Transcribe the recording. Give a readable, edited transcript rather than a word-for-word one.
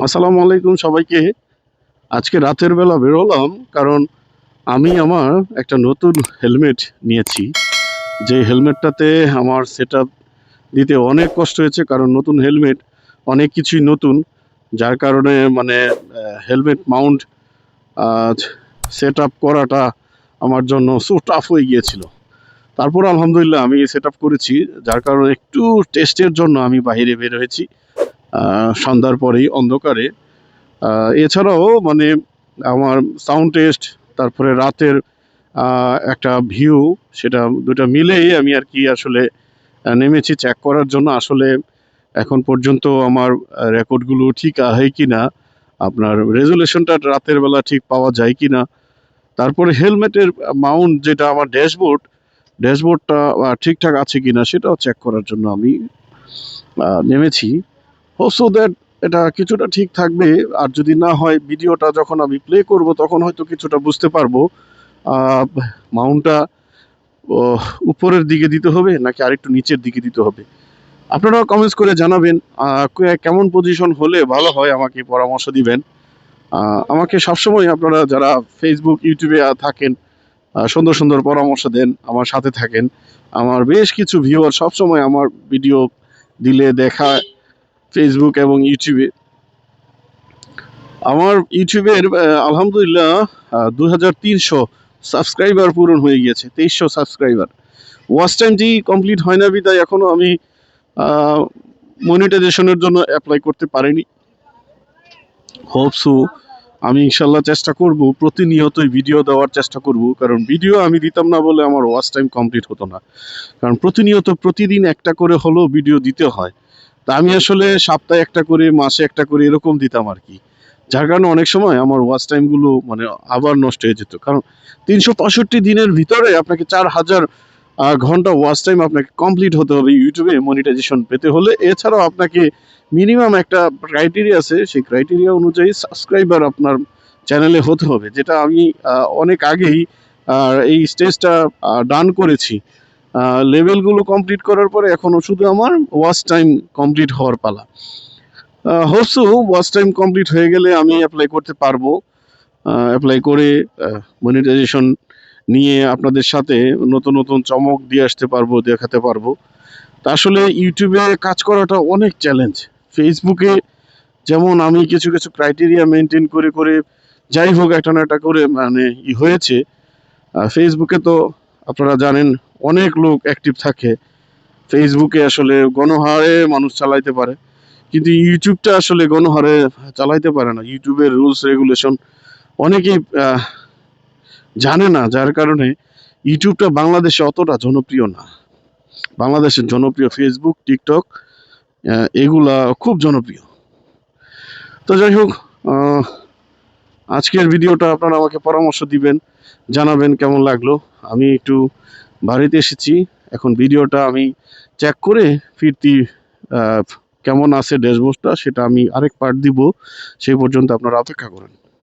আসসালামু আলাইকুম সবাইকে। আজকে রাতের বেলা বেরোলাম কারণ আমি আমার একটা নতুন হেলমেট নিয়েছি। যে হেলমেটটাতে আমার সেটআপ দিতে অনেক কষ্ট হয়েছে, কারণ নতুন হেলমেট, অনেক কিছুই নতুন, যার কারণে মানে হেলমেট মাউন্ট সেটআপ করাটা আমার জন্য সো টাফ হয়ে গিয়েছিল। তারপর আলহামদুলিল্লাহ আমি সেটআপ করেছি, যার কারণে একটু টেস্টের জন্য আমি বাইরে বের হয়েছি সন্ধ্যার পরেই অন্ধকারে। এছাড়াও মানে আমার সাউন্ড টেস্ট, তারপরে রাতের একটা ভিউ, সেটা দুটো মিলেই আমি আর কি আসলে নেমেছি চেক করার জন্য। আসলে এখন পর্যন্ত আমার রেকর্ডগুলো ঠিক হয় কি না, আপনার রেজুলেশনটা রাতের বেলা ঠিক পাওয়া যায় কি না, তারপরে হেলমেটের মাউন্ট যেটা আমার ড্যাশবোর্ডটা ঠিকঠাক আছে কি না সেটাও চেক করার জন্য আমি নেমেছি। হোপসো দ্যাট এটা কিছুটা ঠিক থাকবে। আর যদি না হয়, ভিডিওটা যখন আমি প্লে করব তখন হয়তো কিছুটা বুঝতে পারবো মাউন্টটা উপরের দিকে দিতে হবে নাকি আরেকটু নিচের দিকে দিতে হবে। আপনারাও কমেন্টস করে জানাবেন কেমন পজিশন হলে ভালো হয়, আমাকে পরামর্শ দিবেন। আমাকে সবসময় আপনারা যারা ফেসবুক ইউটিউবে থাকেন সুন্দর সুন্দর পরামর্শ দেন, আমার সাথে থাকেন। আমার বেশ কিছু ভিউয়ার সবসময় আমার ভিডিও দিলে দেখা ফেসবুক এবং ইউটিউবে। আমার ইউটিউবের আলহামদুলিল্লাহ 2300 সাবস্ক্রাইবার পূরণ হয়ে গিয়েছে, 2300 সাবস্ক্রাইবার। ওয়াচ টাইমটি কমপ্লিট হয় না বিদায় এখনও আমি মনিটাইজেশনের জন্য অ্যাপ্লাই করতে পারিনি। হোপসো আমি ইনশাল্লাহ চেষ্টা করব, প্রতিনিয়তই ভিডিও দেওয়ার চেষ্টা করব, কারণ ভিডিও আমি দিতাম না বলে আমার ওয়াচ টাইম কমপ্লিট হতো না। কারণ প্রতিদিন একটা করে হলেও ভিডিও দিতে হয়। তা আমি আসলে সপ্তাহে একটা করে, মাসে একটা করে এরকম দিতাম আর কি, যার কারণে অনেক সময় আমার ওয়াচ টাইমগুলো মানে আবার নষ্ট হয়ে যেত। কারণ 365 দিনের ভিতরে আপনাকে 4000 ঘন্টা ওয়াচ টাইম আপনাকে কমপ্লিট হতে হবে ইউটিউবে মনিটাইজেশন পেতে হলে। এছাড়াও আপনাকে মিনিমাম একটা ক্রাইটেরিয়া আছে, সেই ক্রাইটেরিয়া অনুযায়ী সাবস্ক্রাইবার আপনার চ্যানেলে হতে হবে, যেটা আমি অনেক আগেই এই স্টেজটা ডান করেছি। লেভেলগুলো কমপ্লিট করার পরে এখনও শুধু আমার ওয়াচ টাইম কমপ্লিট হওয়ার পালা। হোপসো ওয়াচ টাইম কমপ্লিট হয়ে গেলে আমি অ্যাপ্লাই করতে পারবো। অ্যাপ্লাই করে মনিটাইজেশন নিয়ে আপনাদের সাথে নতুন নতুন চমক দিয়ে আসতে পারবো, দেখাতে পারবো। তা আসলে ইউটিউবে কাজ করাটা অনেক চ্যালেঞ্জ। ফেসবুকে যেমন আমি কিছু কিছু ক্রাইটেরিয়া মেনটেন করে করে যাই হোক একটা না একটা করে মানে হয়েছে। ফেসবুকে তো আপনারা জানেন অনেক লোক অ্যাক্টিভ থাকে। ফেসবুকে আসলে গণহারে মানুষ চালাইতে পারে, কিন্তু ইউটিউবটা আসলে গণহারে চালাইতে পারে না। ইউটিউবের রুলস রেগুলেশন অনেকেই জানে না, যার কারণে ইউটিউবটা বাংলাদেশে অতটা জনপ্রিয় না। বাংলাদেশের জনপ্রিয় ফেসবুক, টিকটক, এগুলা খুব জনপ্রিয়। তো যাই হোক, আজকের ভিডিওটা আপনারা আমাকে পরামর্শ দিবেন, জানাবেন কেমন লাগলো। আমি একটু বাড়িতে এসেছি, এখন ভিডিওটা আমি চেক করে ফিরতি কেমন আছে ড্যাশবোর্ডটা সেটা আমি আরেক পার্ট দিব, সেই পর্যন্ত আপনারা অপেক্ষা করেন।